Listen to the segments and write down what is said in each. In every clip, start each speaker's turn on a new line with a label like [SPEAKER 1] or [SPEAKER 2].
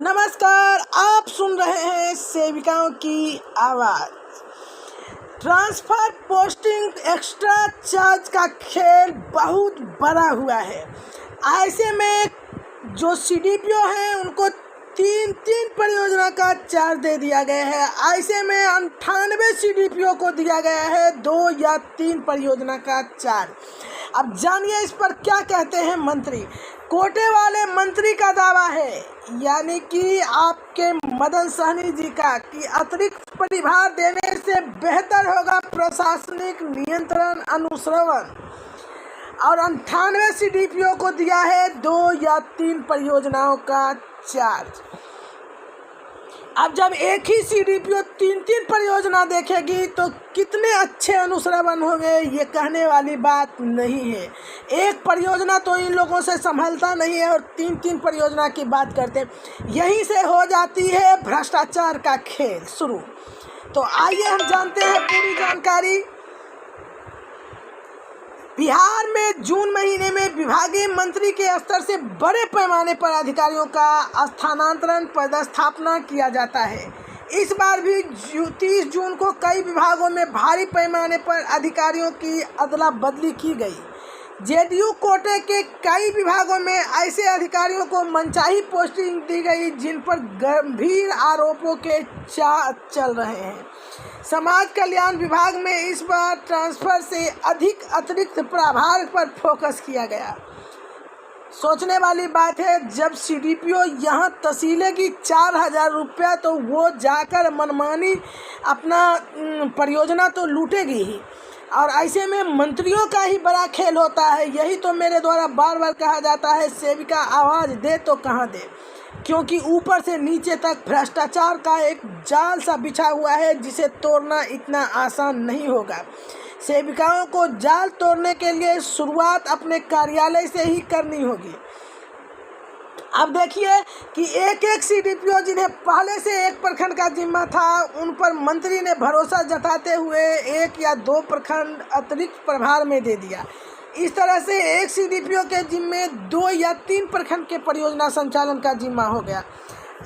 [SPEAKER 1] नमस्कार, आप सुन रहे हैं सेविकाओं की आवाज़। ट्रांसफ़र पोस्टिंग एक्स्ट्रा चार्ज का खेल बहुत बड़ा हुआ है। ऐसे में जो सीडीपीओ हैं उनको तीन परियोजना का चार्ज दे दिया गया है। ऐसे में 98 सीडीपीओ को दिया गया है 2 या 3 परियोजना का चार्ज। अब जानिए इस पर क्या कहते हैं मंत्री। कोटे वाले मंत्री का दावा है, यानी कि आपके मदन सहनी जी का, कि अतिरिक्त परिभार देने से बेहतर होगा प्रशासनिक नियंत्रण अनुश्रवण। और 98 सीडीपीओ को दिया है 2 या 3 परियोजनाओं का चार्ज। अब जब एक ही सीडीपीओ 3 परियोजना देखेगी तो कितने अच्छे अनुश्रवण होंगे, ये कहने वाली बात नहीं है। एक परियोजना तो इन लोगों से संभलता नहीं है और 3 परियोजना की बात करते हैं। यहीं से हो जाती है भ्रष्टाचार का खेल शुरू। तो आइए हम जानते हैं पूरी जानकारी। बिहार में जून महीने में विभागीय मंत्री के स्तर से बड़े पैमाने पर अधिकारियों का स्थानांतरण पदस्थापना किया जाता है। इस बार भी 30 जून को कई विभागों में भारी पैमाने पर अधिकारियों की अदला बदली की गई। जेडीयू कोटे के कई विभागों में ऐसे अधिकारियों को मनचाही पोस्टिंग दी गई जिन पर गंभीर आरोपों के चल रहे हैं। समाज कल्याण विभाग में इस बार ट्रांसफर से अधिक अतिरिक्त प्रभार पर फोकस किया गया। सोचने वाली बात है, जब सीडीपीओ यहाँ तसीलेगी 4000 रुपया तो वो जाकर मनमानी अपना परियोजना तो लूटेगी ही। और ऐसे में मंत्रियों का ही बड़ा खेल होता है। यही तो मेरे द्वारा बार बार कहा जाता है, सेविका आवाज़ दे तो कहाँ दे, क्योंकि ऊपर से नीचे तक भ्रष्टाचार का एक जाल सा बिछा हुआ है जिसे तोड़ना इतना आसान नहीं होगा। सेविकाओं को जाल तोड़ने के लिए शुरुआत अपने कार्यालय से ही करनी होगी। अब देखिए कि एक सीडीपीओ जिन्हें पहले से एक प्रखंड का जिम्मा था, उन पर मंत्री ने भरोसा जताते हुए 1 या 2 प्रखंड अतिरिक्त प्रभार में दे दिया। इस तरह से एक सीडीपीओ के जिम्मे 2 या 3 प्रखंड के परियोजना संचालन का जिम्मा हो गया।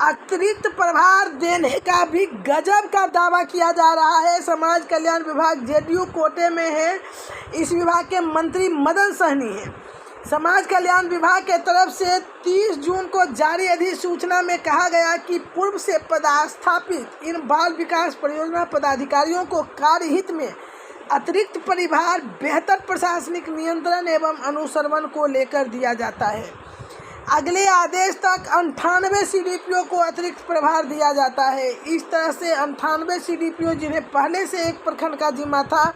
[SPEAKER 1] अतिरिक्त प्रभार देने का भी गजब का दावा किया जा रहा है। समाज कल्याण विभाग जेडीयू कोटे में है। इस विभाग के मंत्री मदन सहनी हैं। समाज कल्याण विभाग के तरफ से 30 जून को जारी अधिसूचना में कहा गया कि पूर्व से पदस्थापित इन बाल विकास परियोजना पदाधिकारियों को कार्यहित में अतिरिक्त परिभार बेहतर प्रशासनिक नियंत्रण एवं अनुश्रवण को लेकर दिया जाता है। अगले आदेश तक 98 सीडीपीओ को अतिरिक्त प्रभार दिया जाता है। इस तरह से 98 सीडीपीओ जिन्हें पहले से एक प्रखंड का जिम्मा था,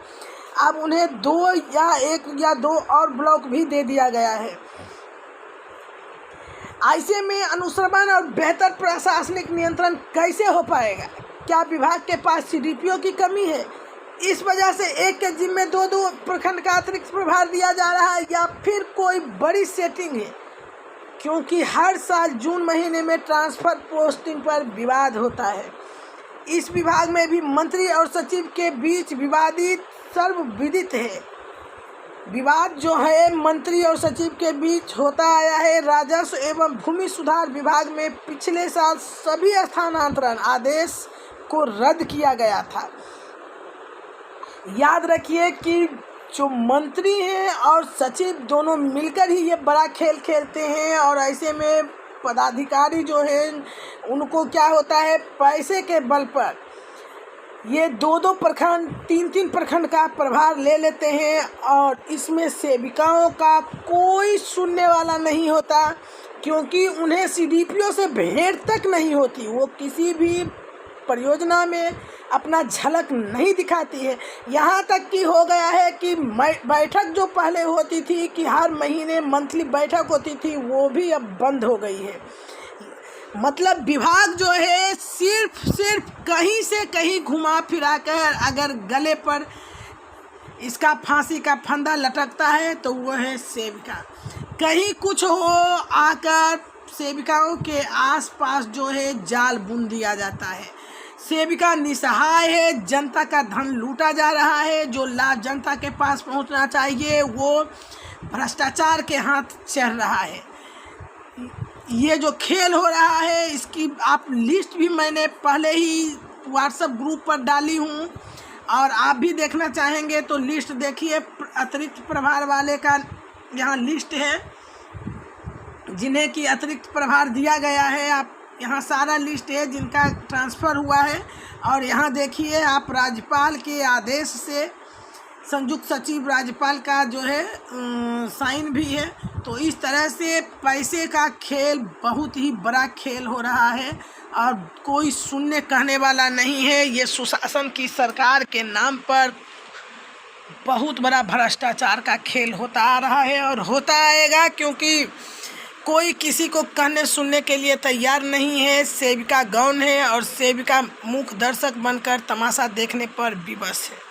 [SPEAKER 1] अब उन्हें 1 या 2 और ब्लॉक भी दे दिया गया है। ऐसे में अनुश्रवण और बेहतर प्रशासनिक नियंत्रण कैसे हो पाएगा? क्या विभाग के पास सीडीपीओ की कमी है? इस वजह से एक के जिम्मे 2 प्रखंड का अतिरिक्त प्रभार दिया जा रहा है, या फिर कोई बड़ी सेटिंग है? क्योंकि हर साल जून महीने में ट्रांसफ़र पोस्टिंग पर विवाद होता है। इस विभाग में भी मंत्री और सचिव के बीच विवादित सर्वविदित है। विवाद जो है मंत्री और सचिव के बीच होता आया है। राजस्व एवं भूमि सुधार विभाग में पिछले साल सभी स्थानांतरण आदेश को रद्द किया गया था। याद रखिए कि जो मंत्री हैं और सचिव दोनों मिलकर ही ये बड़ा खेल खेलते हैं। और ऐसे में पदाधिकारी जो हैं उनको क्या होता है, पैसे के बल पर ये 2 प्रखंड 3 प्रखंड का प्रभार ले लेते हैं। और इसमें सेविकाओं का कोई सुनने वाला नहीं होता, क्योंकि उन्हें सीडीपीओ से भेंट तक नहीं होती। वो किसी भी परियोजना में अपना झलक नहीं दिखाती है। यहाँ तक कि हो गया है कि बैठक जो पहले होती थी कि हर महीने मंथली बैठक होती थी, वो भी अब बंद हो गई है। मतलब विभाग जो है सिर्फ कहीं से कहीं घुमा फिरा कर अगर गले पर इसका फांसी का फंदा लटकता है तो वो है सेविका। कहीं कुछ हो आकर सेविकाओं के आसपास जो है जाल बुन दिया जाता है। सेविका निसहाय है, जनता का धन लूटा जा रहा है। जो लाभ जनता के पास पहुंचना चाहिए वो भ्रष्टाचार के हाथ चढ़ रहा है। ये जो खेल हो रहा है इसकी आप लिस्ट भी मैंने पहले ही व्हाट्सएप ग्रुप पर डाली हूँ, और आप भी देखना चाहेंगे तो लिस्ट देखिए। अतिरिक्त प्रभार वाले का यहाँ लिस्ट है, जिन्हें कि अतिरिक्त प्रभार दिया गया है। आप यहाँ सारा लिस्ट है जिनका ट्रांसफ़र हुआ है, और यहाँ देखिए आप राज्यपाल के आदेश से संयुक्त सचिव राज्यपाल का जो है साइन भी है। तो इस तरह से पैसे का खेल बहुत ही बड़ा खेल हो रहा है, और कोई सुनने कहने वाला नहीं है। ये सुशासन की सरकार के नाम पर बहुत बड़ा भ्रष्टाचार का खेल होता आ रहा है और होता आएगा, क्योंकि कोई किसी को कहने सुनने के लिए तैयार नहीं है। सेविका गौण है और सेविका मूक दर्शक बनकर तमाशा देखने पर विवश है।